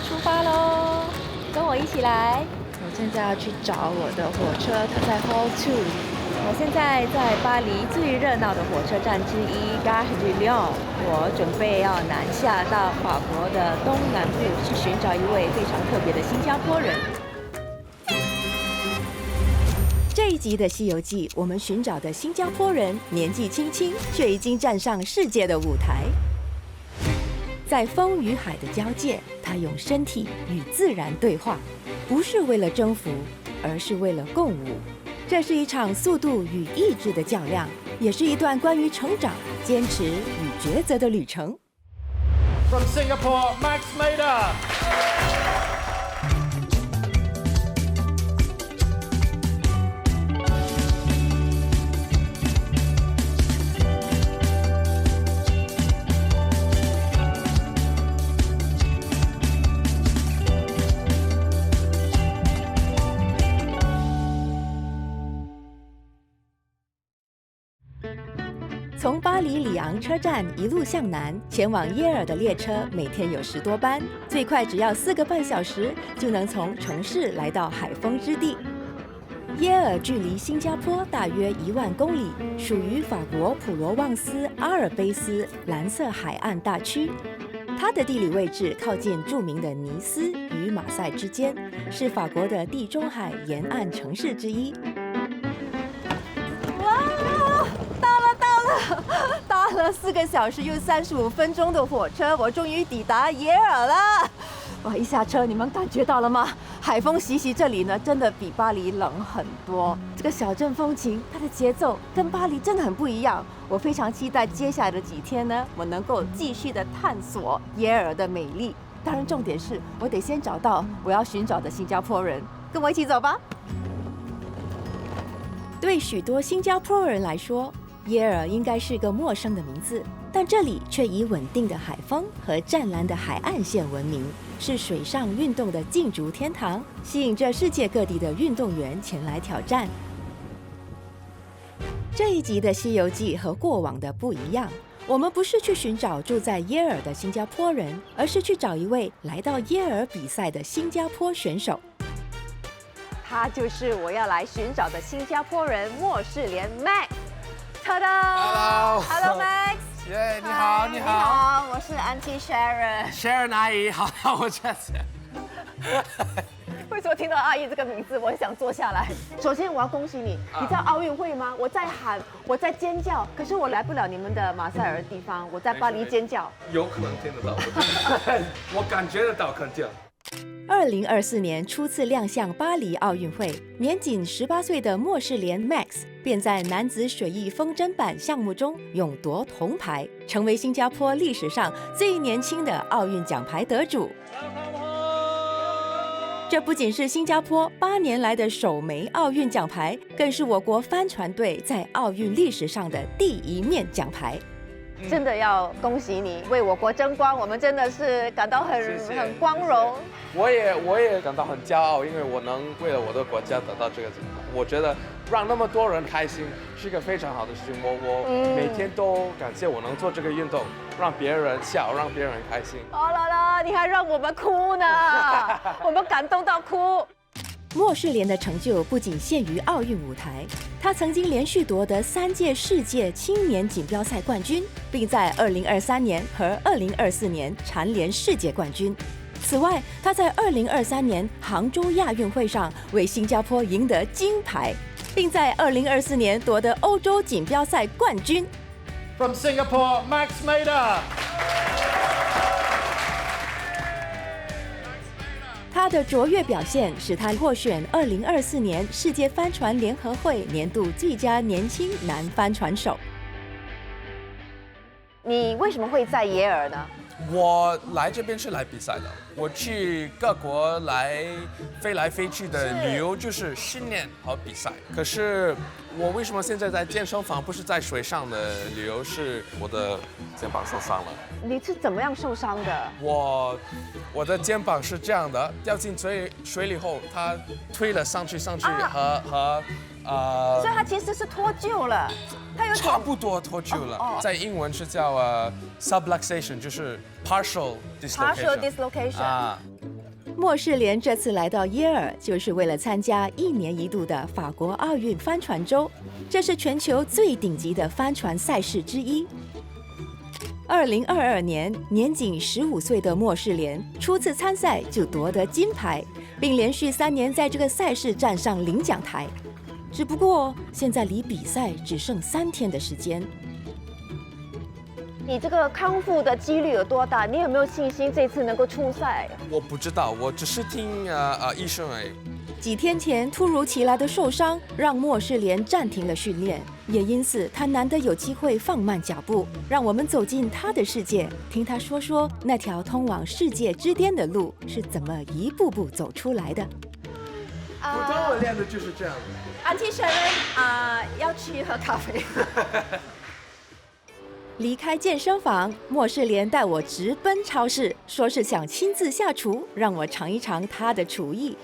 出发喽！跟我一起来。我现在要去找我的火车，它在 Hall 2。我现在在巴黎最热闹的火车站之一 Gare du Lion。我准备要南下到法国的东南部，去寻找一位非常特别的新加坡人。这一集的《西游记》，我们寻找的新加坡人年纪轻轻，却已经站上世界的舞台。在风与海的交界，他用身体与自然对话，不是为了征服，而是为了共舞。这是一场速度与意志的较量，也是一段关于成长、坚持与抉择的旅程。From Singapore, Max Mader. 从巴黎里昂车站一路向南，前往耶尔的列车每天有10多班，最快只要4个半小时就能从城市来到海风之地。耶尔距离新加坡大约1万公里，属于法国普罗旺斯阿尔卑斯蓝色海岸大区。它的地理位置靠近著名的尼斯与马赛之间，是法国的地中海沿岸城市之一。搭了4个小时又35分钟的火车，我终于抵达耶尔了。哇！一下车，你们感觉到了吗？海风习习，这里呢真的比巴黎冷很多。这个小镇风情，它的节奏跟巴黎真的很不一样。我非常期待接下来的几天呢，我能够继续的探索耶尔的美丽。当然，重点是我得先找到我要寻找的新加坡人。跟我一起走吧。对许多新加坡人来说，耶尔应该是个陌生的名字，但这里却以稳定的海风和湛蓝的海岸线闻名，是水上运动的竞逐天堂，吸引着世界各地的运动员前来挑战。这一集的《西游记》和过往的不一样，我们不是去寻找住在耶尔的新加坡人，而是去找一位来到耶尔比赛的新加坡选手。他就是我要来寻找的新加坡人莫世莲 Max。ta Hello Max。耶，你好，你好，我是 Auntie Sharon。 Sharon 阿姨，好，我这次。为什么听到阿姨这个名字，我很想坐下来？首先我要恭喜你，你知道奥运会吗？我在喊，我在尖叫，可是我来不了你们的马赛尔的地方，我在巴黎尖叫。有可能听得到，我感觉得到，肯定。2024年初次亮相巴黎奥运会，年仅18岁的莫世莲 Max 便在男子水翼风筝板项目中勇夺铜牌，成为新加坡历史上最年轻的奥运奖牌得主。这不仅是新加坡8年来的首枚奥运奖牌，更是我国帆船队在奥运历史上的第1面奖牌。真的要恭喜你，为我国争光，我们真的是感到很光荣。我也感到很骄傲，因为我能为了我的国家得到这个奖牌。我觉得让那么多人开心是一个非常好的事情。我每天都感谢我能做这个运动，让别人笑，让别人开心。哦啦啦，你还让我们哭呢，我们感动到哭。莫世莲的成就不仅限于奥运舞台，他曾经连续夺得3届世界青年锦标赛冠军，并在2023年和2024年蝉联世界冠军。此外，他在2023年杭州亚运会上为新加坡赢得金牌，并在2024年夺得欧洲锦标赛冠军。From Singapore, Max Mader。他的卓越表现使他获选2024年世界帆船联合会年度最佳年轻男帆船手。你为什么会在耶尔呢？我来这边是来比赛的，我去各国飞来飞去的旅游就是训练和比赛。可是我为什么现在在健身房，不是在水上的旅游？是我的肩膀受伤了。你是怎么样受伤的？我的肩膀是这样的，掉进水里后，它推了上去所以它其实是脱臼了，它有差不多脱臼了。在英文是叫subluxation，就是 partial dislocation。莫世莲这次来到耶尔，就是为了参加1年1度的法国奥运帆船周，这是全球最顶级的帆船赛事之一。2022年，年仅15岁的莫世莲初次参赛就夺得金牌，并连续3年在这个赛事站上领奖台。只不过现在离比赛只剩3天的时间。你这个康复的几率有多大？你有没有信心这次能够出赛？我不知道，我只是听医生而已。几天前突如其来的受伤让莫世莲暂停了训练，也因此他难得有机会放慢脚步，让我们走进他的世界，听他说说那条通往世界之巅的路是怎么一步步走出来的。普通我练的就是这样的。安琪小人要去喝咖啡。离开健身房，莫世莲带我直奔超市，说是想亲自下厨，让我尝一尝他的厨艺。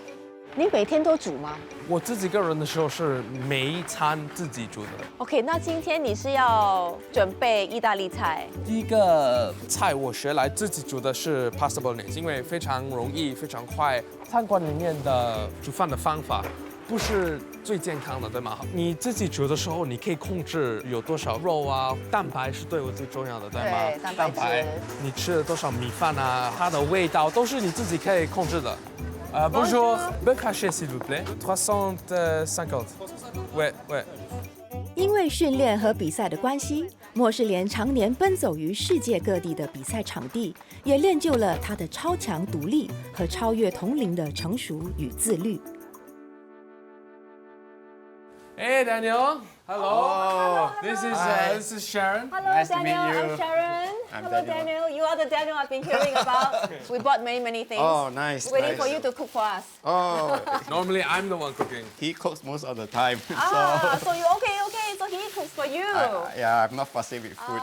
你每天都煮吗我自己个人的时候是每一餐自己煮的。 ？OK， 那今天你是要准备意大利菜？第一个菜我学来自己煮的是 pasta bolognese， 因为非常容易、非常快。餐馆里面的煮饭的方法不是最健康的，对吗？你自己煮的时候，你可以控制有多少肉啊，蛋白是对我最重要的，对吗？对蛋白质你吃了多少米饭啊，它的味道都是你自己可以控制的。Bonjour, beurre haché s'il vous plaît, 350. Ouais. 因为训练和比赛的关系，莫世莲常年奔走于世界各地的比赛场地，也练就了他的超强独立和超越同龄的成熟与自律。Hey Daniel, hello. Oh, This is Sharon. Hello, Nice to Daniel. meet you. I'm Sharon. I'm Hello, Daniel. You are the Daniel I've been hearing about. We bought many things. Oh, nice. Waiting nice. for you to cook for us. Oh, Normally I'm the one cooking. he cooks most of the time. So you okay? So he cooks for you. Yeah, I'm not fussy with food.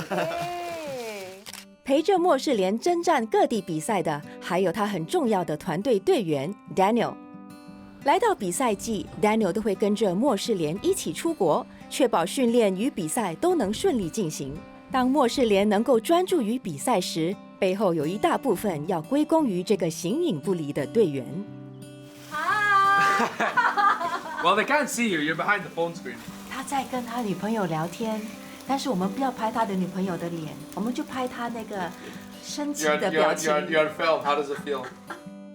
Okay. 陪着莫世莲征战各地比赛的，还有他很重要的团队队员 Daniel。来到比赛季 ，Daniel 都会跟着莫世莲一起出国，确保训练与比赛都能顺利进行。当莫世莲能够专注于比赛时，背后有一大部分要归功于这个形影不离的队员。Hi. Well, they can't see you. You're behind the phone screen. 他在跟他女朋友聊天，但是我们不要拍他的女朋友的脸，我们就拍他那个生气的表情。 You're film. How does it feel?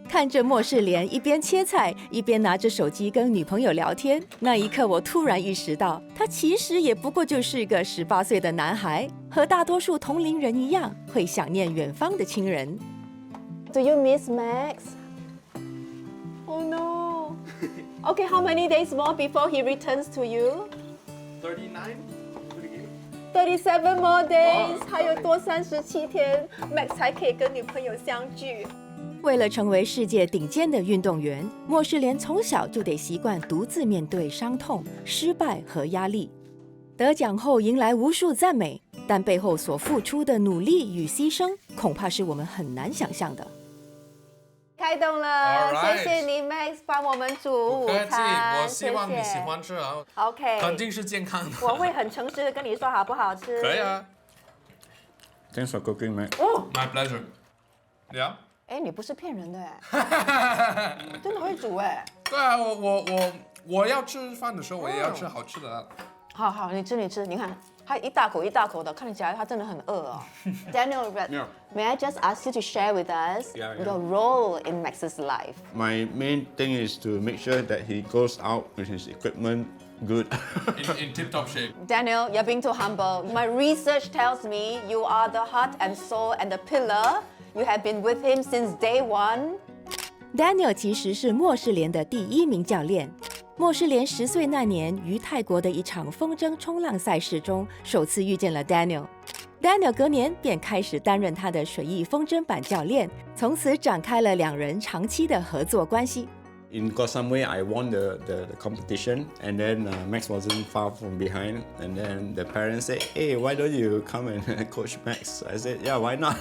看着莫世莲一边切菜一边拿着手机跟女朋友聊天，那一刻我突然意识到，他其实也不过就是一个18岁的男孩，和大多数同龄人一样，会想念远方的亲人。Do you miss Max? Oh no. Okay, how many days more before he returns to you? 39. 37 more days. 还有多37天 ，Max 才可以跟女朋友相聚。为了成为世界顶尖的运动员，莫世莲从小就得习惯独自面对伤痛、失败和压力。得奖后迎来无数赞美，但背后所付出的努力与牺牲，恐怕是我们很难想象的。开动了 Alright 谢谢你 Max 帮我们煮午餐，我希望你喜欢吃啊， OK， 肯定是健康的。我会很诚实的跟你说好不好吃。可以啊 Thanks for cooking, man.，My pleasure. Yeah. 哎，你不是骗人的哎，真的会煮哎。对啊，我要吃饭的时候，我也要吃好吃的。好好，你吃，你看他一大口一大口的，看起来他真的很饿哦。Daniel, Yeah. may I just ask you to share with us Yeah, yeah. your role in Max's life? My main thing is to make sure that he goes out with his equipment good. In tip-top shape. Daniel, you're being too humble. My research tells me you are the heart and soul and the pillar. You have been with him since day one. Daniel 其实是莫世莲的第1名教练。莫世莲10岁那年，于泰国的一场风筝冲浪赛事中，首次遇见了 Daniel。Daniel 隔年便开始担任他的水翼风筝板教练，从此展开了2人长期的合作关系。In Koh Samui, I won the competition, and then Max wasn't far from behind. And then the parents said, "Hey, why don't you come and coach Max?" I said, "Yeah, why not?"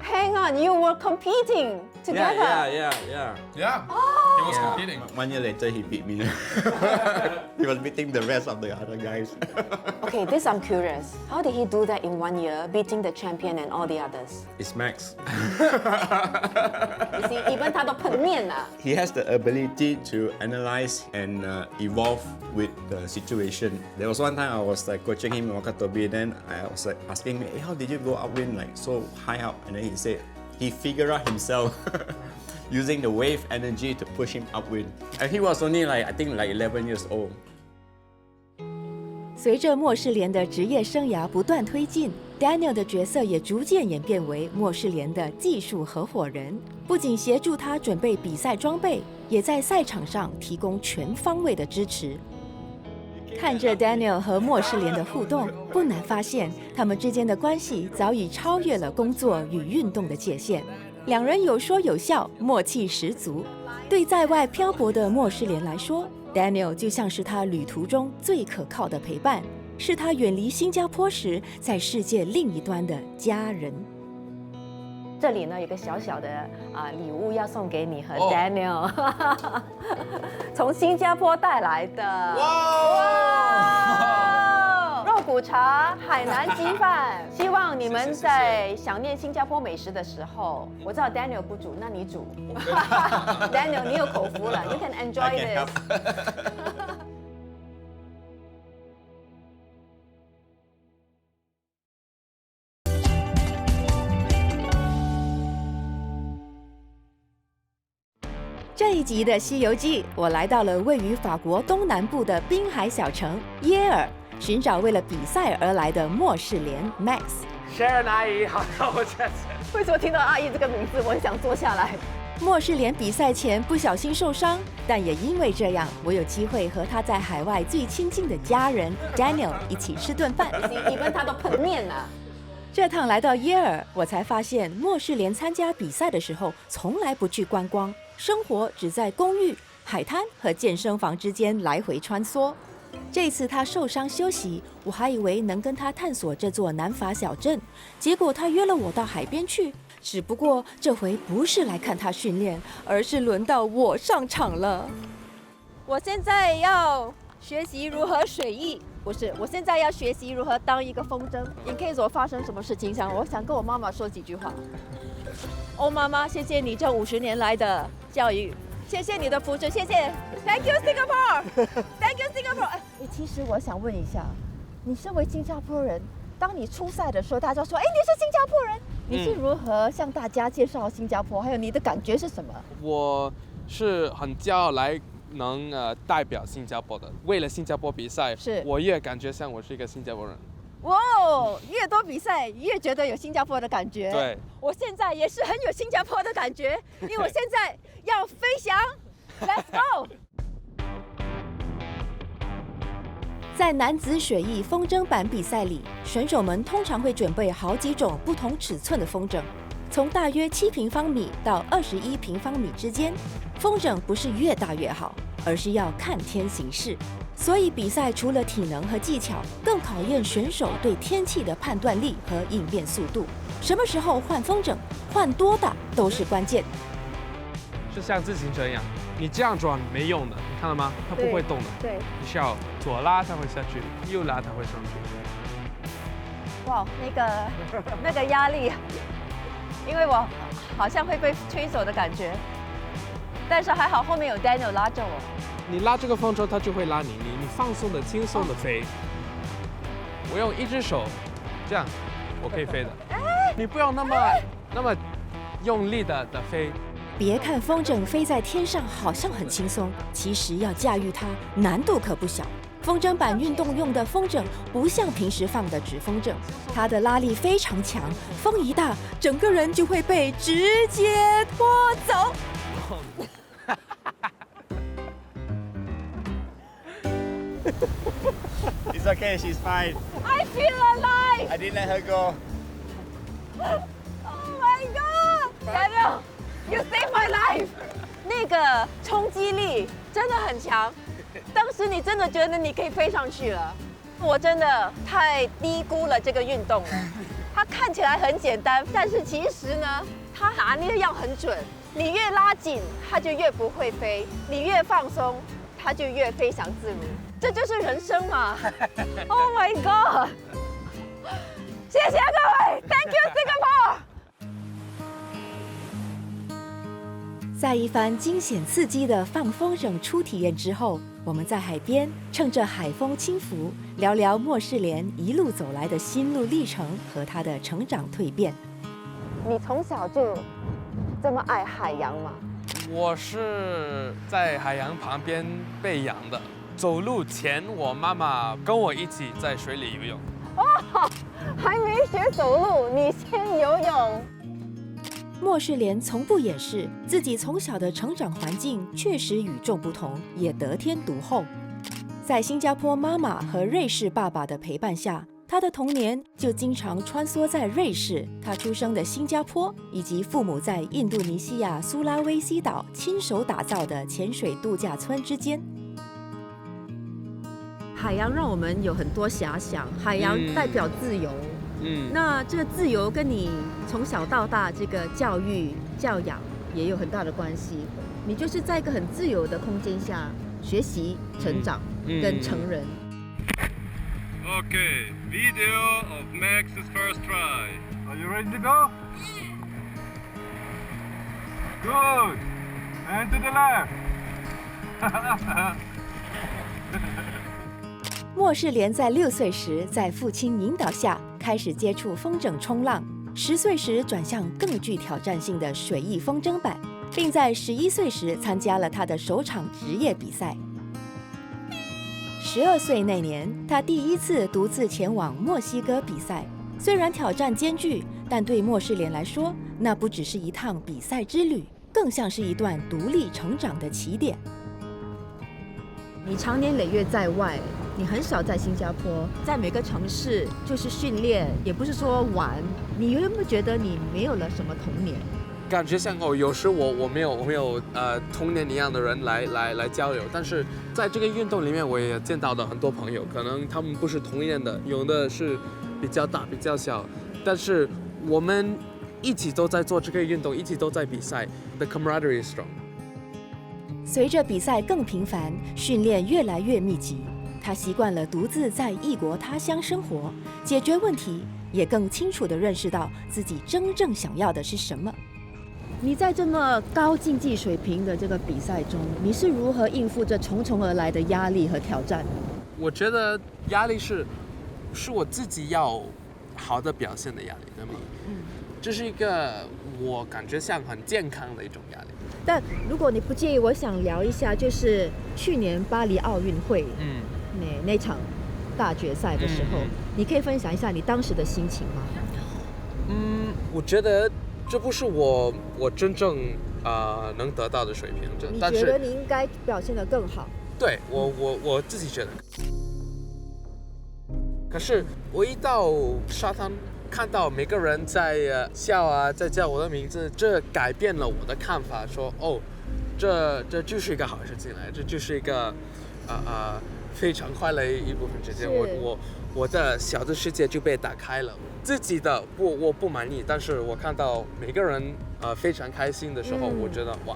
Hang on, you were competing together. Yeah. Yeah. He was competing. 1 year later, he beat me. He was beating the rest of the other guys. Okay, this I'm curious. How did he do that in 1 year, beating the champion and all the others? It's Max. You see, even 他都碰面了。 He has the ability to analyze and evolve with the situation. There was one time I was like coaching him in Wakatobi, then I was like asking him, "Hey, how did you go upwind like so high up?" And then he said he figured out himself using the wave energy to push him upwind. And he was only like I think like 11 years old. 随着莫世莲的职业生涯不断推进 ，Daniel 的角色也逐渐演变为莫世莲的技术合伙人，不仅协助他准备比赛装备，也在赛场上提供全方位的支持。看着 Daniel 和莫世莲的互动，不难发现他们之间的关系早已超越了工作与运动的界限，两人有说有笑，默契十足。对在外漂泊的莫世莲来说， Daniel 就像是他旅途中最可靠的陪伴，是他远离新加坡时在世界另一端的家人。这里呢有个小小的礼物要送给你和哦 Daniel，、从新加坡带来的。哇！肉骨茶、海南鸡饭，希望你们在想念新加坡美食的时候，我知道 Daniel 不煮，那你煮。Daniel， 你有口福了 ，You can enjoy I can this。这一集的《西游记》，我来到了位于法国东南部的滨海小城耶尔，寻找为了比赛而来的莫世莲 Max。 Sharon 阿姨，好到我这次。为什么听到阿姨这个名字，我很想坐下来？莫世莲比赛前不小心受伤，但也因为这样，我有机会和他在海外最亲近的家人 Daniel 一起吃顿饭。你跟他都碰面了。这趟来到耶尔，我才发现莫世莲参加比赛的时候从来不去观光，生活只在公寓、海滩和健身房之间来回穿梭。这次他受伤休息，我还以为能跟他探索这座南法小镇，结果他约了我到海边去。只不过这回不是来看他训练，而是轮到我上场了。我现在要学习如何水翼，不是，我现在要学习如何当一个风筝。in case 我发生什么事情上，我想跟我妈妈说几句话。哦，妈妈，谢谢你这50年来的教育，谢谢你的扶持，谢谢。Thank you Singapore，Thank you Singapore。哎，其实我想问一下，你身为新加坡人，当你出赛的时候，大家说，哎，你是新加坡人，你是如何向大家介绍新加坡？还有你的感觉是什么？我是很骄傲来能代表新加坡的，为了新加坡比赛，是我越感觉像我是一个新加坡人。哇，越多比赛越觉得有新加坡的感觉。对，我现在也是很有新加坡的感觉，因为我现在要飞翔。Let's go！ 在男子水翼风筝板比赛里，选手们通常会准备好几种不同尺寸的风筝，从大约7平方米到21平方米之间。风筝不是越大越好，而是要看天行事。所以比赛除了体能和技巧，更考验选手对天气的判断力和应变速度。什么时候换风筝，换多大都是关键。就像自行车一样，你这样转没用的，你看到吗？它不会动的。对，你需要左拉它会下去，右拉它会上去。哇，那个压力，因为我好像会被推走的感觉，但是还好后面有 Daniel 拉着我。你拉这个风筝，它就会拉你，你放松的、轻松的飞。我用一只手，这样，我可以飞的。你不要那么用力的飞。别看风筝飞在天上好像很轻松，其实要驾驭它难度可不小。风筝板运动用的风筝不像平时放的纸风筝，它的拉力非常强，风一大，整个人就会被直接拖走。It's okay, she's fine. I feel alive. I didn't let her go. Oh my god, Daniel, you saved my life. 那个冲击力真的很强。当时你真的觉得你可以飞上去了，我真的太低估了这个运动了。它看起来很简单，但是其实呢，它拿捏要很准。你越拉紧，它就越不会飞；你越放松，它就越飞翔自如。这就是人生嘛！Oh my god！ 谢谢各位 ，Thank you Singapore！ 在一番惊险刺激的放风筝初体验之后，我们在海边乘着海风轻拂，聊聊莫世莲一路走来的心路历程和他的成长蜕变。你从小就这么爱海洋吗？我是在海洋旁边被养的。走路前，我妈妈跟我一起在水里游泳。还没学走路，你先游泳。莫世莲从不掩饰自己从小的成长环境确实与众不同，也得天独厚。在新加坡妈妈和瑞士爸爸的陪伴下，他的童年就经常穿梭在瑞士、他出生的新加坡以及父母在印度尼西亚苏拉威西岛亲手打造的潜水度假村之间。海洋让我们有很多遐想，海洋代表自由。那这个自由跟你从小到大这个教育教养也有很大的关系。你就是在一个很自由的空间下学习、成长跟成人。Okay, video of Max's first try. Are you ready to go? Good. And to the left. 莫世莲在6岁时，在父亲引导下开始接触风筝冲浪，10岁时转向更具挑战性的水翼风筝板，并在11岁时参加了他的首场职业比赛。12岁那年，他第一次独自前往墨西哥比赛。虽然挑战艰巨，但对莫世莲来说，那不只是一趟比赛之旅，更像是一段独立成长的起点。你常年累月在外，你很少在新加坡，在每个城市就是训练，也不是说玩。你有没有觉得你没有了什么童年？感觉像有时我没有童年一样的人来交流，但是在这个运动里面，我也见到了很多朋友，可能他们不是同一年的，有的是比较大比较小，但是我们一起都在做这个运动，一起都在比赛。The camaraderie is strong。随着比赛更频繁，训练越来越密集，他习惯了独自在异国他乡生活，解决问题，也更清楚地认识到自己真正想要的是什么。你在这么高竞技水平的这个比赛中，你是如何应付这重重而来的压力和挑战？我觉得压力是我自己要好的表现的压力，对吗？这是一个我感觉像很健康的一种压力。但如果你不介意，我想聊一下，就是去年巴黎奥运会，那场大决赛的时候，你可以分享一下你当时的心情吗？我觉得这不是我真正能得到的水平，你觉得你应该表现得更好？对，我自己觉得。可是我一到沙滩，看到每个人在笑啊，在叫我的名字，这改变了我的看法，说这就是一个好事情来，这就是一个非常快乐一部分时间，我的小的世界就被打开了。自己的我不满意，但是我看到每个人非常开心的时候，我觉得哇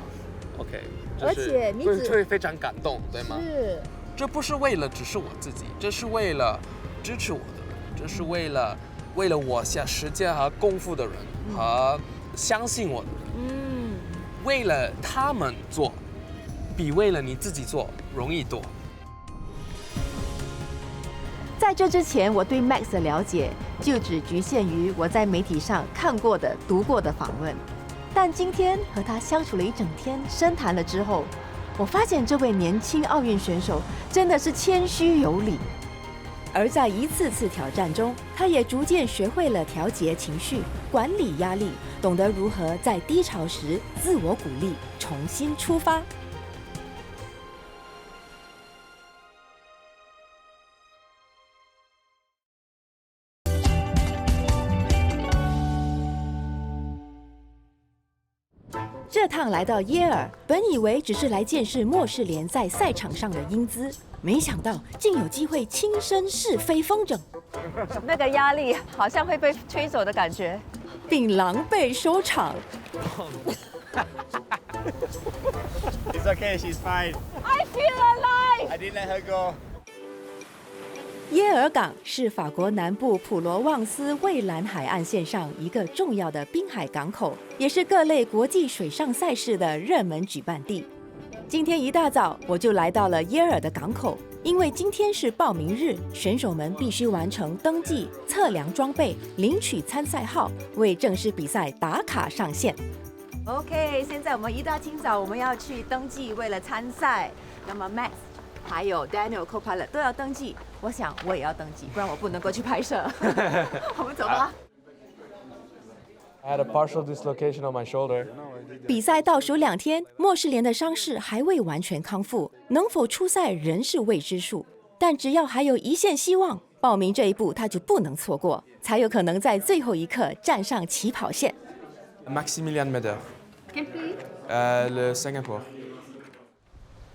，OK， 而且你会非常感动，对吗？是，这不是为了只是我自己，这是为了支持我的人，这是为了我下时间和功夫的人和相信我的人，为了他们做，比为了你自己做容易多。在这之前，我对 Max 的了解就只局限于我在媒体上看过的、读过的访问。但今天和他相处了一整天，深谈了之后，我发现这位年轻奥运选手真的是谦虚有礼。而在一次次挑战中，他也逐渐学会了调节情绪、管理压力，懂得如何在低潮时自我鼓励，重新出发。这趟来到耶尔，本以为只是来见识莫世莲在赛场上的英姿，没想到竟有机会亲身试飞风筝，那个压力好像会被吹走的感觉。并狼狈收场。It's okay, she's fine. I feel alive. I didn't let her go. 耶尔港是法国南部普罗旺斯蔚蓝海岸线上一个重要的滨海港口，也是各类国际水上赛事的热门举办地。今天一大早我就来到了耶尔的港口，因为今天是报名日，选手们必须完成登记、测量装备、领取参赛号，为正式比赛打卡上线。OK， 现在我们一大清早我们要去登记，为了参赛。那么 Max 还有 Daniel Co-pilot 都要登记，我想我也要登记，不然我不能够去拍摄。我们走吧。I had a partial dislocation on my shoulder. 比赛倒数2天，莫世莲的伤势还未完全康复，能否出赛仍是未知数。但只要还有一线希望，报名这一步他就不能错过，才有可能在最后一刻站上起跑线。Maximilian Meder. Le Singapour.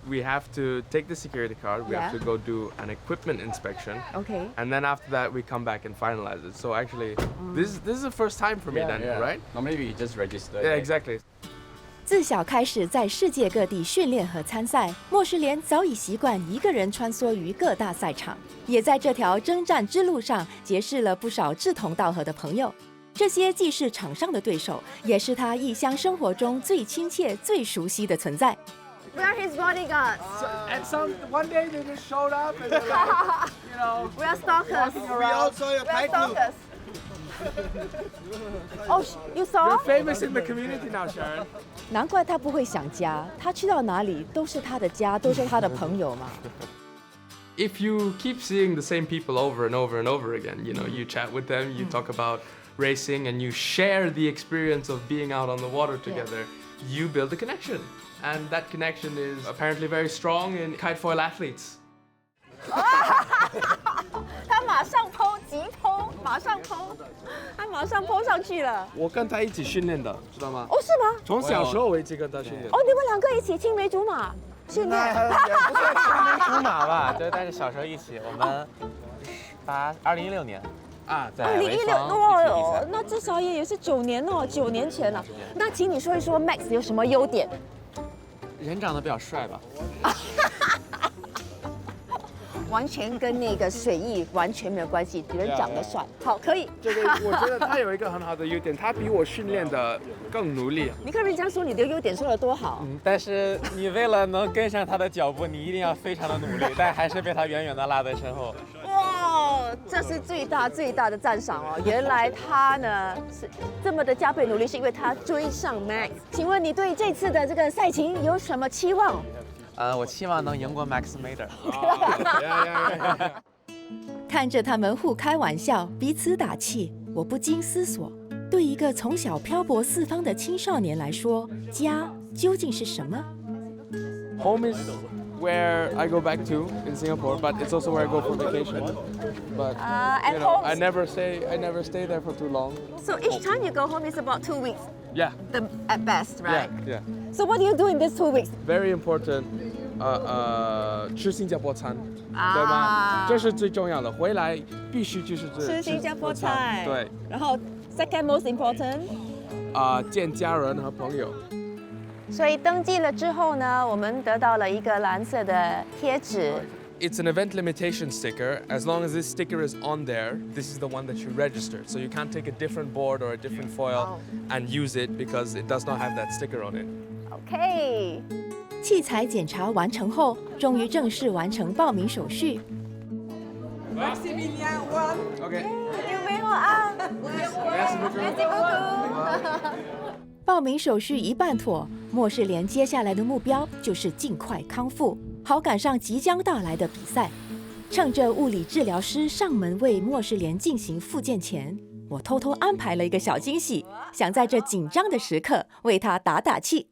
We have to take the security card. We have to go do an equipment inspection. OK， And then after that, we come back and finalize it. So actually, this is the first time for me then, right? Normally we just register. Yeah, exactly. 自小开始在世界各地训练和参赛，莫世莲早已习惯一个人穿梭于各大赛场，也在这条征战之路上结识了不少志同道合的朋友。这些既是场上的对手，也是他异乡生活中最亲切、最熟悉的存在。Where are his bodyguards? And one day they just showed up and were like, you know, We are stalkers. We all saw your We are title. stalkers. Oh, you saw? you're famous in the community now, Sharon. 难怪他不会想家，他去到哪里都是他的家，都是他的朋友嘛。If you keep seeing the same people over and over and over again, you know, you chat with them, you talk about racing, and you share the experience of being out on the water together, you build a connection. And that connection is apparently very strong in kitefoil athletes. 他马上抛，急抛，马上抛，他马上抛上去了。我跟他一起训练的，知道吗？哦，是吗？从小时候我一起跟他训练。哦，你们2个一起青梅竹马训练。出马吧，对，但是小时候一起，我们2016年啊，在潍坊哇一起比赛。那至少也是9年哦，9年前了。那请你说一说 Max 有什么优点？人长得比较帅吧？完全跟那个水艺完全没有关系，人长得帅。好，可以。这个我觉得他有一个很好的优点，他比我训练的更努力。你看人家说你的优点说的多好。但是你为了能跟上他的脚步，你一定要非常的努力，但还是被他远远的落在身后。哇，这是最大的赞赏哦！原来他呢是这么的加倍努力，是因为他追上 Max。请问你对这次的这个赛情有什么期望？我期望能赢过 Max Meder。看着他们互开玩笑，彼此打气，我不禁思索：对一个从小漂泊四方的青少年来说，家究竟是什么？ Home is where I go back to in Singapore, but it's also where I go for vacation. But and you know, home. I never stay there for too long. So each time you go home is about 2 weeks, Yeah, at best, right? yeah. So what do you do in these 2 weeks? Very important. 吃新加坡餐，对吗？这是最重要的。回来必须就是吃新加坡菜。对。然后 second most important. 见家人和朋友。所以登记了之后呢，我们得到了一个蓝色的贴纸。It's an event limitation sticker. As long as this sticker is on there, this is the one that you register. So you can't take a different board or a different foil and use it because it does not have that sticker on it. OK。器材检查完成后，终于正式完成报名手续。OK. 有没有啊？Merci beaucoup。报名手续一办妥，莫世莲接下来的目标就是尽快康复，好赶上即将到来的比赛。趁着物理治疗师上门为莫世莲进行复健前，我偷偷安排了一个小惊喜，想在这紧张的时刻为他打打气。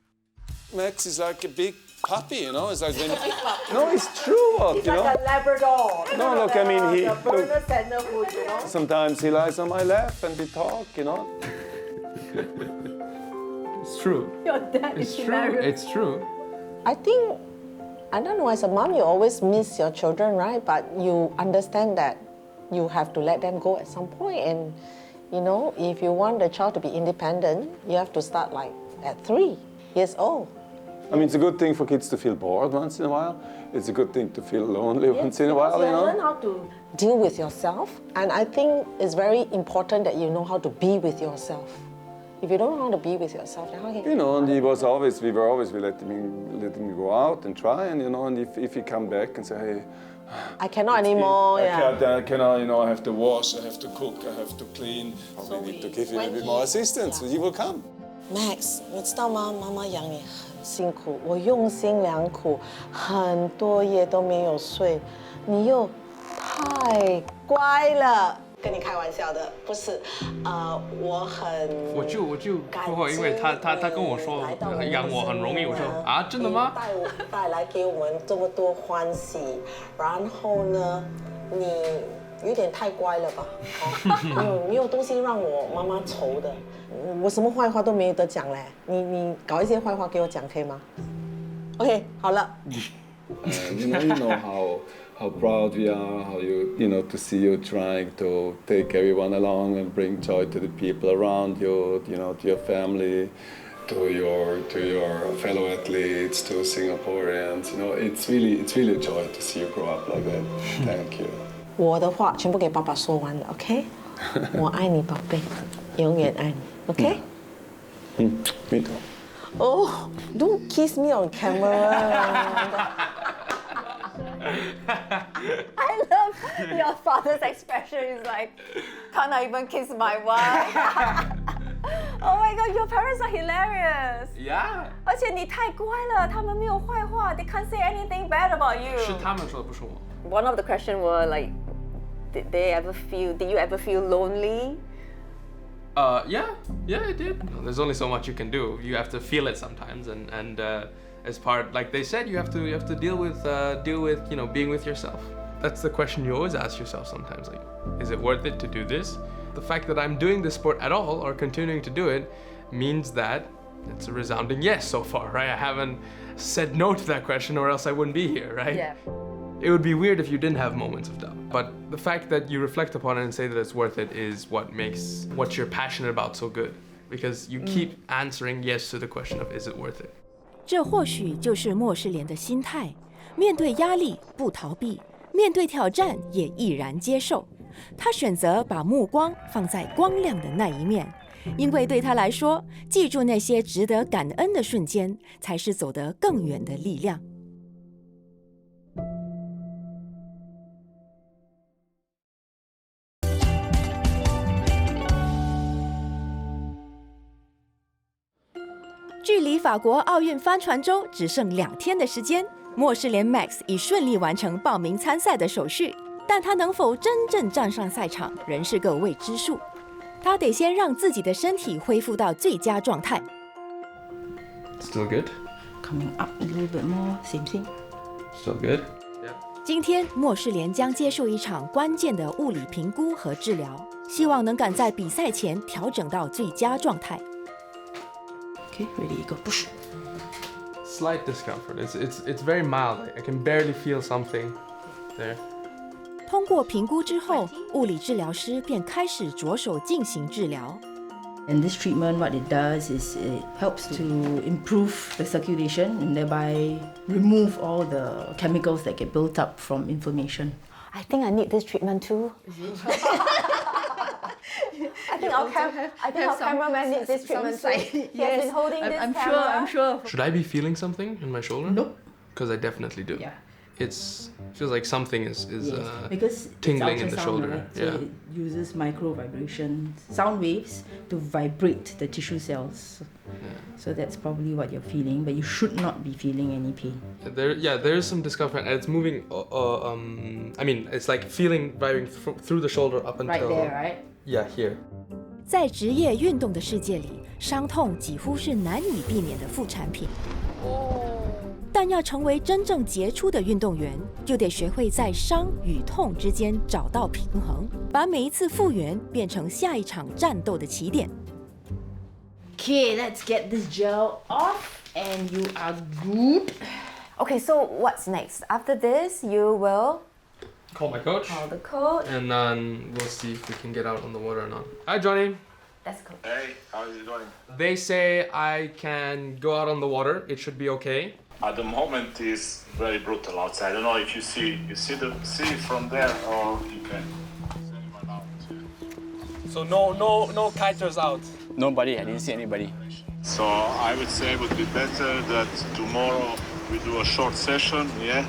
Max is like a big puppy, you know. It's like when No, it's true, what, you know. Like a Labrador. No, look, I mean, he look, Berner Sandalwood, you know. sometimes he lies on my lap and we talk, you know. It's true. Your dad It's is true. hilarious. It's true. I think, I don't know, as a mom, you always miss your children, right? But you understand that you have to let them go at some point. And, you know, if you want the child to be independent, you have to start like at 3 years old. I mean, it's a good thing for kids to feel bored once in a while. It's a good thing to feel lonely once in a while, you learn know. how to deal with yourself. And I think it's very important that you know how to be with yourself. If you don't know how to be with yourself, then how can You know, and we were always let him go out and try, and you know, and if he come back and say, hey, I cannot anymore. I cannot, you know, I have to wash, I have to cook, I have to clean. So we need to give him a bit more assistance, so he will come. Max， 你知道吗？妈妈养你很辛苦，我用心良苦，很多夜都没有睡，你又太乖了。跟你开玩笑的，不是，我很我就不会，因为他跟我说养我很容易，我说啊，真的吗？带来给我们这么多欢喜，然后呢，你有点太乖了吧？没有东西让我妈妈愁的，我什么坏话都没有得讲嘞，你搞一些坏话给我讲可以吗 ？OK， 好了。You know how proud we are, how you know, to see you trying to take everyone along and bring joy to the people around you, you know, to your family, to your fellow athletes, to Singaporeans. You know, it's really a joy to see you grow up like that. Thank you. 我的话全部给爸爸说完了 ，OK？ 我爱你，宝贝，永远爱你 ，OK？ Me too. Oh, don't kiss me on camera. I love your father's expression. He's like, can't I even kiss my wife? Oh my god, your parents are hilarious. Yeah. 而且你太乖了，他们没有坏话。They can't say anything bad about you. 是他们说的，不是我。One of the questions were like, did you ever feel lonely? Yeah, I did. There's only so much you can do. You have to feel it sometimes, and as part, like they said, you have to deal with you know, being with yourself. That's the question you always ask yourself sometimes. Like, is it worth it to do this? The fact that I'm doing this sport at all or continuing to do it means that it's a resounding yes so far, right? I haven't said no to that question, or else I wouldn't be here, right? Yeah. It would be weird if you didn't have moments of doubt. But the fact that you reflect upon it and say that it's worth it is what makes what you're passionate about so good. Because you keep answering yes to the question of is it worth it. 这或许就是莫世莲的心态：面对压力不逃避，面对挑战也毅然接受。他选择把目光放在光亮的那一面，因为对他来说，记住那些值得感恩的瞬间，才是走得更远的力量。距离法国奥运帆船周只剩2天的时间，莫世莲 Max 已顺利完成报名参赛的手续，但他能否真正站上赛场，仍是个未知数。他得先让自己的身体恢复到最佳状态。Still good? Coming up a little bit more, same thing. Still good? 今天莫世莲将接受一场关键的物理评估和治疗，希望能赶在比赛前调整到最佳状态。Okay, ready, go push. Slight discomfort. It's very mild. I can barely feel something there. 通过评估之后，物理治疗师便开始着手进行治疗。And this treatment, what it does is it helps to improve the circulation and thereby remove all the chemicals that get built up from inflammation. I think I need this treatment too. I think our cameraman needs this treatment too. He has been holding this camera. I'm sure. Should I be feeling something in my shoulder? No. Because I definitely do. Yeah. Feels like something is because tingling in it's the ultrasound, shoulder. Right? So Yeah. it uses micro vibrations, sound waves to vibrate the tissue cells. So that's probably what you're feeling, but you should not be feeling any pain. There is some discomfort, and it's moving. I mean, it's like feeling vibrating through the shoulder up until. Right there, right? Yeah, here. 在职业运动的世界里，伤痛几乎是难以避免的副产品。但要成为真正杰出的运动员，就得学会在伤与痛之间找到平衡，把每一次复原变成下一场战斗的起点。Okay, let's get this gel off and you are good. Okay, so what's next? After this, you will Call my coach. call the coach. And then we'll see if we can get out on the water or not. Hi, Johnny. That's cool. Hey, how are you doing? They say I can go out on the water. It should be okay. At the moment, it's very brutal outside. I don't know if you see the sea from there, or you can see anyone out. So no kiters out. Nobody, I didn't see anybody. So I would say it would be better that tomorrow we do a short session, yeah?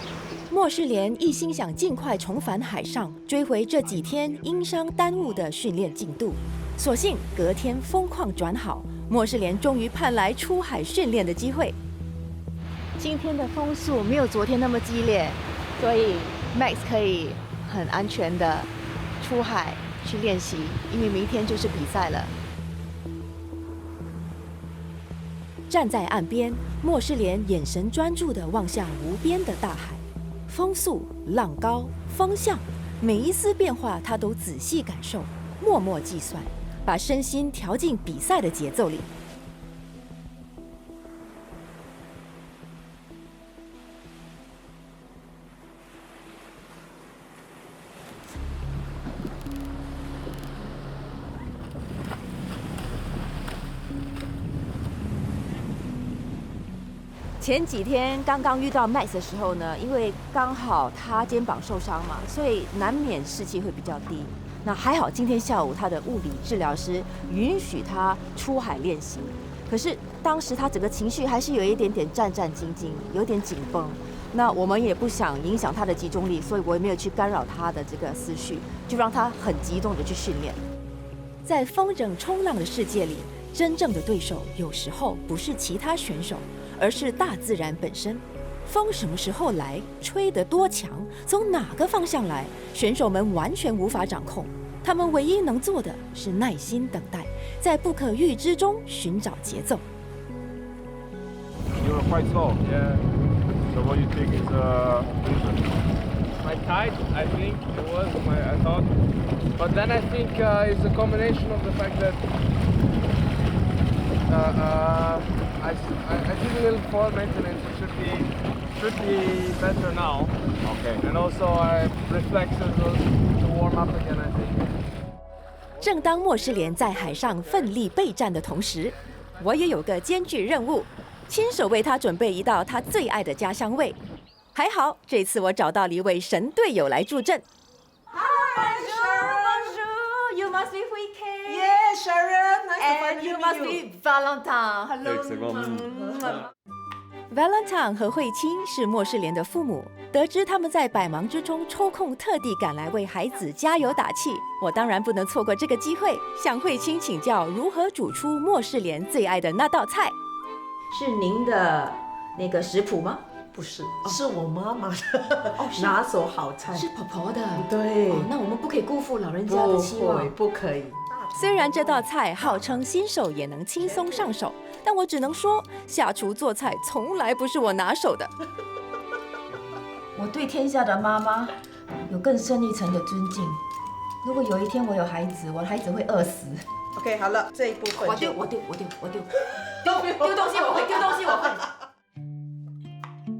莫世莲一心想尽快重返海上，追回这几天因伤耽误的训练进度。所幸隔天风况转好，莫世莲终于盼来出海训练的机会。今天的风速没有昨天那么激烈，所以 Max 可以很安全的出海去练习，因为明天就是比赛了。站在岸边，莫世莲眼神专注地望向无边的大海，风速、浪高、风向，每一丝变化他都仔细感受，默默计算，把身心调进比赛的节奏里。前几天刚刚遇到 Max 的时候呢，因为刚好他肩膀受伤嘛，所以难免士气会比较低。那还好，今天下午他的物理治疗师允许他出海练习。可是当时他整个情绪还是有一点点战战兢兢，有点紧绷。那我们也不想影响他的集中力，所以我也没有去干扰他的这个思绪，就让他很激动的去训练。在风筝冲浪的世界里，真正的对手有时候不是其他选手，而是大自然本身。风什么时候来，吹得多强，从哪个方向来，选手们完全无法掌控。他们唯一能做的是耐心等待，在不可预知中寻找节奏。You were quite slow. Yeah. So what do you think is reason? My tide, I think it was. I thought, but then I think it's a combination of the fact that I did a little forward maintenance. It should be better now. Okay. And also I reflexes to warm up again, I think. 正当莫世莲在海上奋力备战的同时，我也有个艰巨任务，亲手为他准备一道他最爱的家乡味。还好，这次我找到了一位神队友来助阵。Hi, Bonjour. You must be Hui K. Yeah, Sharon, nice to And you finally must meet be Valentine. Hello. Valentine 和慧清是莫世莲的父母，得知他们在百忙之中抽空特地赶来为孩子加油打气，我当然不能错过这个机会，向慧清请教如何煮出莫世莲最爱的那道菜。是您的那个食谱吗？不是，是我妈妈的拿手好菜。是婆婆的。对。那我们不可以辜负老人家的期望。不可以。虽然这道菜号称新手也能轻松上手，但我只能说，下厨做菜从来不是我拿手的。我对天下的妈妈有更深一层的尊敬。如果有一天我有孩子，我的孩子会饿死。OK， 好了，这一部分我丢东西我会，丢东西我会。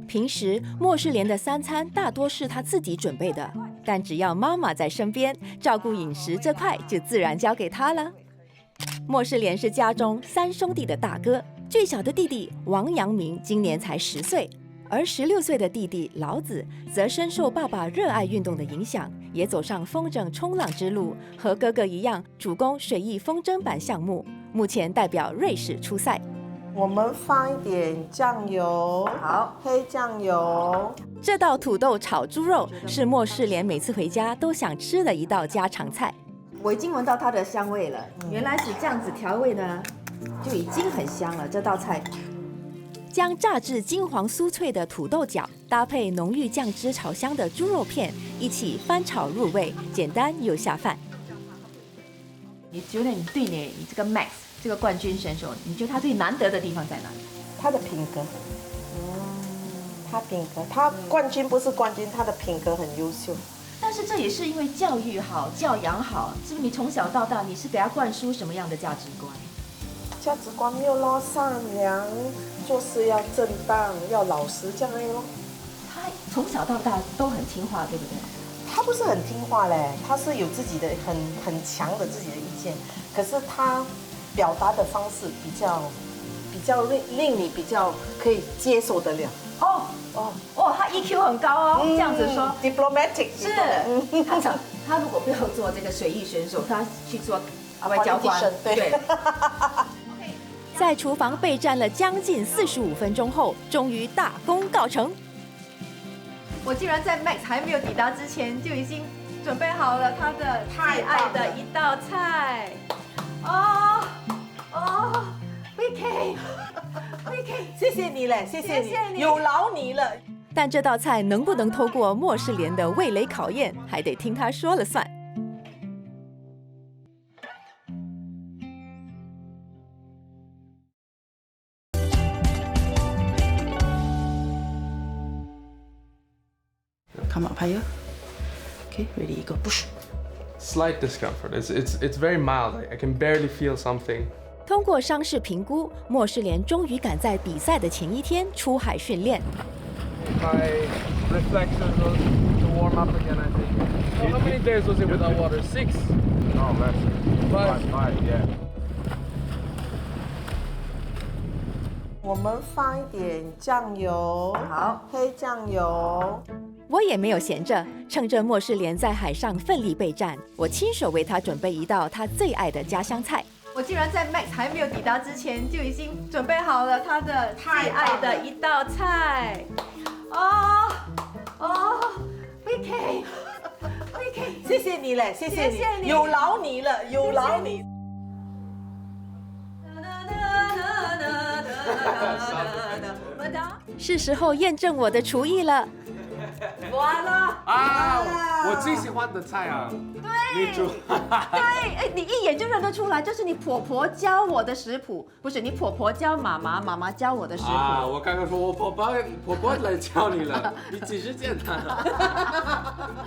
平时莫世莲的三餐大多是她自己准备的，但只要妈妈在身边，照顾饮食这块就自然交给她了。莫世莲是家中3兄弟的大哥，最小的弟弟王阳明今年才10岁，而16岁的弟弟老子则深受爸爸热爱运动的影响，也走上风筝冲浪之路，和哥哥一样主攻水翼风筝板项目，目前代表瑞士出赛。我们放一点酱油，好，黑酱油。这道土豆炒猪肉是莫世莲每次回家都想吃的一道家常菜。我已经闻到它的香味了，原来是这样子调味呢，就已经很香了。这道菜将炸至金黄酥脆的土豆角搭配浓郁酱汁炒香的猪肉片一起翻炒入味，简单又下饭。你觉得你对你这个 Max 这个冠军选手，你觉得他最难得的地方在哪里？他的品格。他品格，他冠军不是冠军，他的品格很优秀。但是这也是因为教育好、教养好，是不是？你从小到大，你是给他灌输什么样的价值观？价值观没有咯，善良，做事要正当，要老实这样而已咯。他从小到大都很听话，对不对？他不是很听话嘞，他是有自己的很强的自己的意见，可是他表达的方式比较令你比较可以接受得了。他 EQ 很高哦，这样子说 ，diplomatic 是。他如果不要做这个水翼选手，他去做外交官，对。在厨房备战了将近45分钟后，终于大功告成。我竟然在 Max 还没有抵达之前，就已经准备好了他的最爱的一道菜。VK， 谢谢你嘞，谢谢你，有劳你了。但这道菜能不能透过莫世莲的味蕾考验，还得听他说了算。Come up higher. Okay, ready, go push. Slight discomfort. It's very mild. I can barely feel something. 通过伤势评估，莫世莲终于赶在比赛的前一天出海训练。My reflexes to warm up again, I think. So how many days was it without water? 6? No, less. 5, yeah. 我们放一点酱油，好，黑酱油。我也没有闲着，趁着莫世莲在海上奋力备战，我亲手为他准备一道他最爱的家乡菜。我竟然在 Max 还没有抵达之前，就已经准备好了他的最爱的一道菜。VK， 谢谢你嘞，谢谢你，有劳你了，有劳你。是时候验证我的厨艺了。完了我最喜欢的菜啊！对，你煮。对，你一眼就认得出来，这是你婆婆教我的食谱，不是你婆婆教妈妈，妈妈教我的食谱。我刚刚说我婆婆来教你了，你几时见她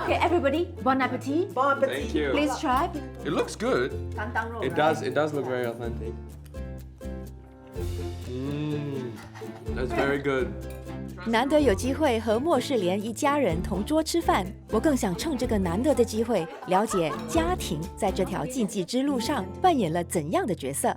Okay, everybody, bon appetit. Bon appetit. Thank you. Please try. It looks good. 担当肉。It does look very authentic. That's very good. 难得有机会和莫世莲一家人同桌吃饭，我更想趁这个难得的机会了解家庭在这条竞技之路上扮演了怎样的角色。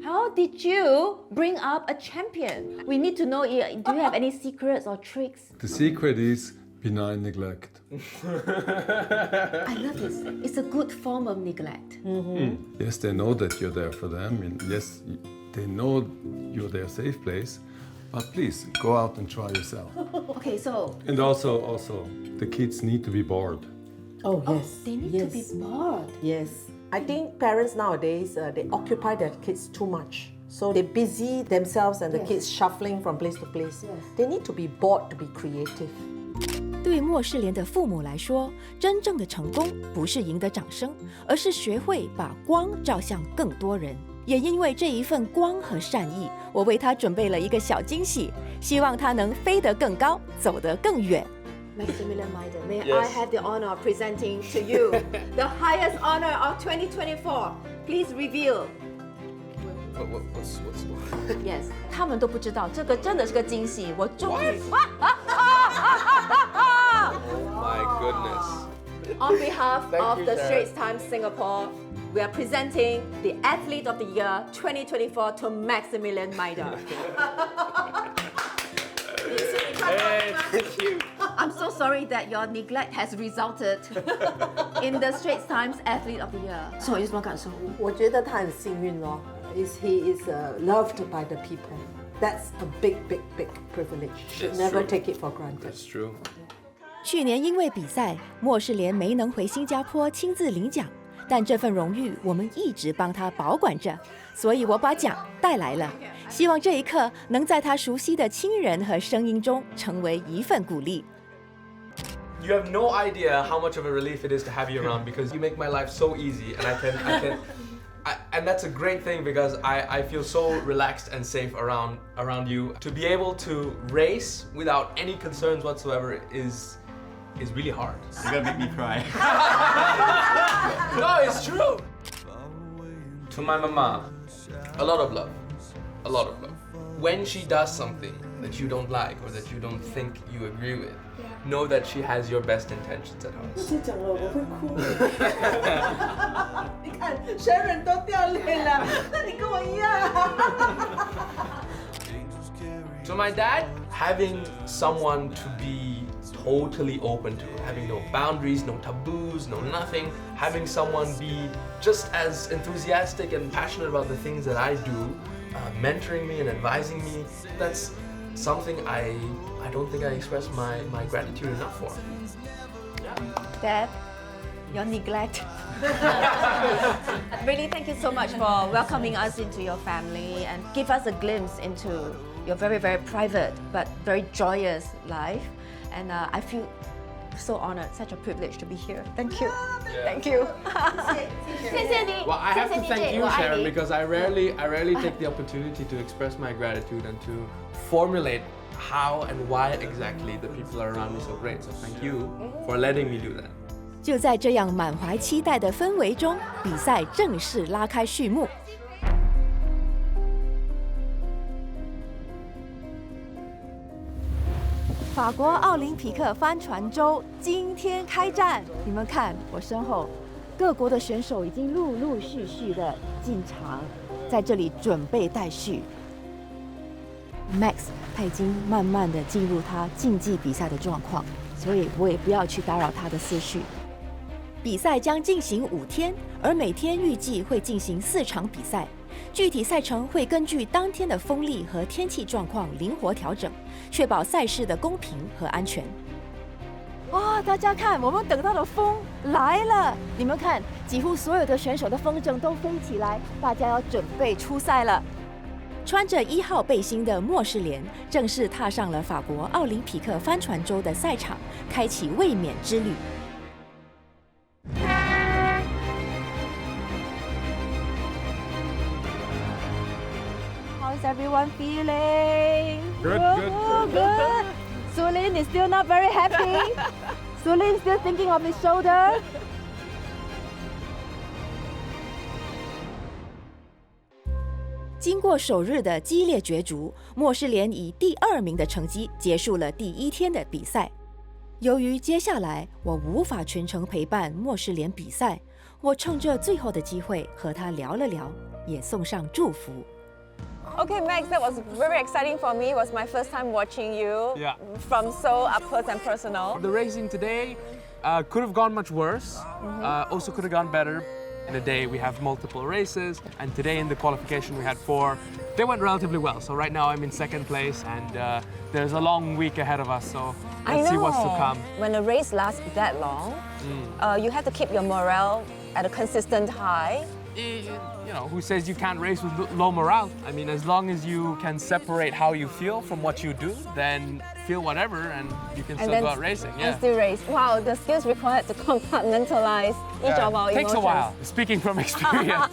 How did you bring up a champion? We need to know. Do you have any secrets or tricks? The secret is benign neglect. I love this. It's a good form of neglect. Yes, they know that you're there for them, and yes, they know you're their safe place. But please go out and try yourself. Okay, so. And also, the kids need to be bored. Oh yes, They need to be bored. Yes, I think parents nowadays they occupy their kids too much, so they busy themselves and the kids shuffling from place to place. They need to be bored to be creative. 对莫世莲的父母来说，真正的成功不是赢得掌声，而是学会把光照向更多人。也因为这一份光和善意，我为他准备了一个小惊喜，希望他能飞得更高，走得更远。Maximilian Meider, may I have the honor of presenting to you the highest honor of 2024? Please reveal. What's Yes, 他们都不知道，这个真的是个惊喜。我终于。My goodness. On behalf Thank of you, the Sharon. Straits Times Singapore, we are presenting the Athlete of the Year 2024 to Maximilian Meider. Hey, thank you. I'm so sorry that your neglect has resulted in the Straits Times Athlete of the Year. 所以有什么感受？我觉得他很幸运咯。He is loved by the people. That's a big privilege. Should never take it for granted. It's true. 去年因为比赛，莫世莲没能回新加坡亲自领奖，但这份荣誉我们一直帮他保管着，所以我把奖带来了，希望这一刻能在他熟悉的亲人和声音中成为一份鼓励。You have no idea how much of a relief it is to have you around because you make my life so easy, and and that's a great thing because I feel so relaxed and safe around you. To be able to race without any concerns whatsoever is really hard. You're gonna make me cry. No, it's true. To my mama, a lot of love. A lot of love. When she does something that you don't like or that you don't think you agree with, know that she has your best intentions at heart. 这讲了我会哭。你看，神人都掉泪了，那你跟我一样。So my dad, having someone to be totally open to, having no boundaries, no taboos, no nothing, having someone be just as enthusiastic and passionate about the things that I do, mentoring me and advising me, that's something I don't think I express my gratitude enough for. Dad, your neglect. Really, thank you so much for welcoming us into your family and give us a glimpse into your very, very private but very joyous life. And I feel so honored, such a privilege to be here. Thank you. Thank you. 谢谢你。 Well, I have to thank you, 我爱 Sharon, 你 because I rarely take the opportunity to express my gratitude and to formulate how and why exactly the people are around me so great. So thank you for letting me do that. 就在这样满怀期待的氛围中，比赛正式拉开序幕。法国奥林匹克帆船周今天开战，你们看我身后，各国的选手已经陆陆续续的进场，在这里准备待续。Max 他已经慢慢的进入他竞技比赛的状况，所以我也不要去打扰他的思绪。比赛将进行5天，而每天预计会进行4场比赛。具体赛程会根据当天的风力和天气状况灵活调整，确保赛事的公平和安全。哇，大家看，我们等到的风来了！你们看，几乎所有的选手的风筝都飞起来，大家要准备出赛了。穿着1号背心的莫世莲正式踏上了法国奥林匹克帆船周的赛场，开启卫冕之旅。How's everyone feeling? Good. Sulin is still not very happy. Sulin still thinking of his shoulder. 经过首日的激烈角逐，莫世莲以第2名的成绩结束了第1天的比赛。由于接下来我无法全程陪伴莫世莲比赛，我趁着最后的机会和他聊了聊，也送上祝福。Okay, Max, that was very exciting for me. It was my first time watching you from so up close and personal. The racing today could have gone much worse, also could have gone better. In a day we have multiple races, and today in the qualification we had 4. They went relatively well, so right now I'm in 2nd place, and there's a long week ahead of us, so let's see what's to come. When a race lasts that long, you have to keep your morale at a consistent high. You know, who says you can't race with low morale? I mean, as long as you can separate how you feel from what you do, then feel whatever and you can still go out racing. And still race. Wow, the skills required to compartmentalize each of our emotions. Takes a while, speaking from experience.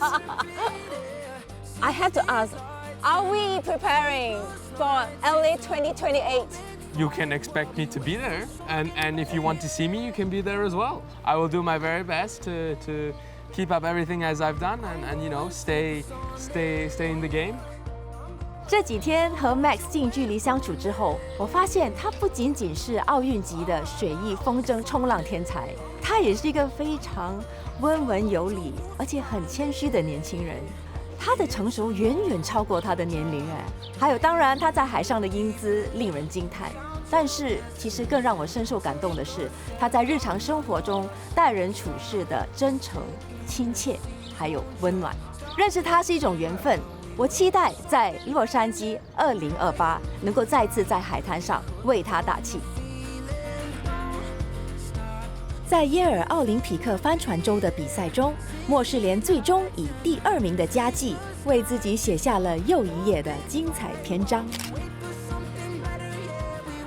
I have to ask, are we preparing for LA 2028? You can expect me to be there, and if you want to see me, you can be there as well. I will do my very best to keep up everything as I've done and you know, stay in the game. 这几天和 Max 近距离相处之后，我发现他不仅仅是奥运级的水翼风筝冲浪天才，他也是一个非常温文有礼而且很谦虚的年轻人。他的成熟远远超过他的年龄哎，还有当然他在海上的英姿令人惊叹。但是其实更让我深受感动的是，他在日常生活中待人处事的真诚、亲切，还有温暖。认识他是一种缘分，我期待在洛杉矶2028能够再次在海滩上为他打气。在耶尔奥林匹克帆船周的比赛中，莫世莲最终以第2名的佳绩，为自己写下了又一页的精彩篇章。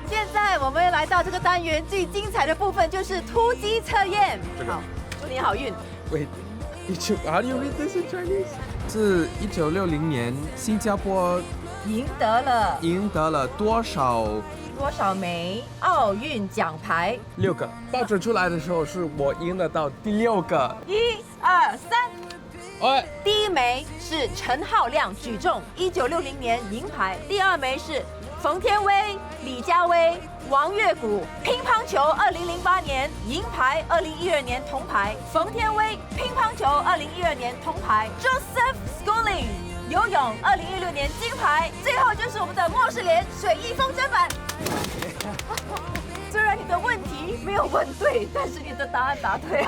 现在我们来到这个单元最精彩的部分，就是突击测验。好，祝你好运。Wait, how do you read this in Chinese? 是1960年新加坡赢得了多少枚奥运奖牌？6个。报纸出来的时候是我赢得到第6个。1、2、3。哎，第一枚是陈浩亮举重，1960年银牌；第二枚是冯天薇、李佳薇、王月谷乒乓球，2008年银牌，2012年铜牌。冯天薇乒乓球2012年铜牌 ，Joseph Schooling 游泳2016年金牌。最后就是我们的莫世莲水翼风筝板。虽然你的问题没有问对，但是你的答案答对。